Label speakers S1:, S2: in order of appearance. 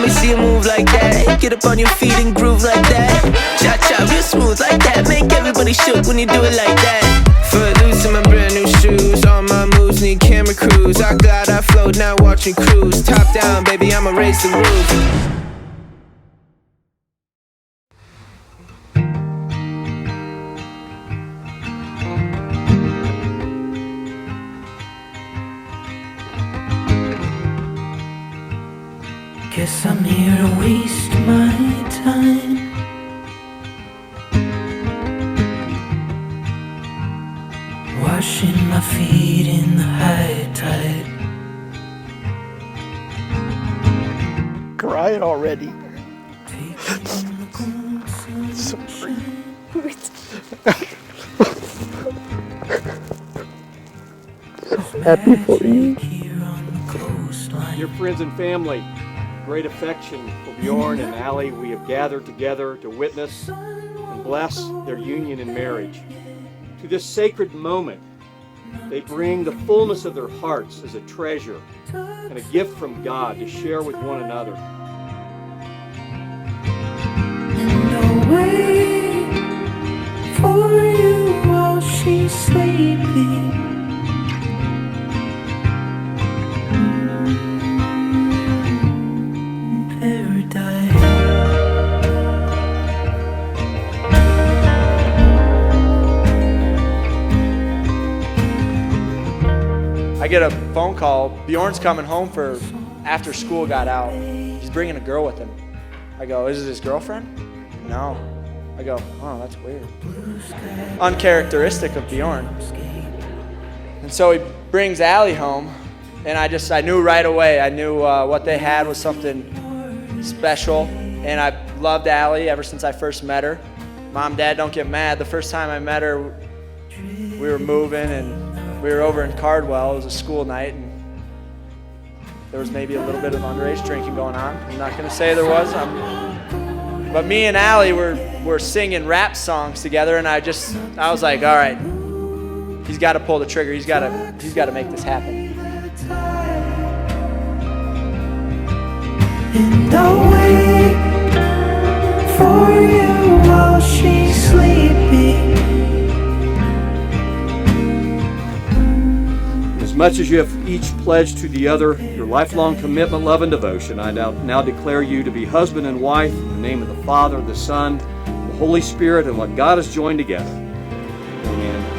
S1: me see you move like that. Get up on your feet and groove like that. Cha-cha, real smooth like that. Make everybody shook when you do it like that. Footloose in my brand new shoes. All my moves need camera crews. I glide, I float, now watch me cruise. Top down, baby, I'ma raise the roof.
S2: Guess I'm here to waste my time. Washing my feet in the high tide.
S3: Crying already. Happy for you.
S4: Dear friends and family, great affection for Bjorn and Ally, we have gathered together to witness and bless their union in marriage. To this sacred moment, they bring the fullness of their hearts as a treasure and a gift from God to share with one another.
S2: And I'll wait for you while she's sleeping.
S5: I get a phone call. Bjorn's coming home for after school got out. He's bringing a girl with him. I go, is it his girlfriend? No. I go, oh, that's weird. Uncharacteristic of Bjorn. And so he brings Ally home, and I knew right away. I knew what they had was something special, and I loved Ally ever since I first met her. Mom, Dad, don't get mad. The first time I met her, we were moving, and we were over in Cardwell. It was a school night, and there was maybe a little bit of underage drinking going on. I'm not going to say there was, but me and Ally were singing rap songs together, and I was like, all right, he's got to pull the trigger. He's got to make this happen.
S2: And I'll wait for you while she's sleeping.
S4: As much as you have each pledged to the other your lifelong commitment, love, and devotion, I now declare you to be husband and wife in the name of the Father, the Son, the Holy Spirit, and what God has joined together. Amen.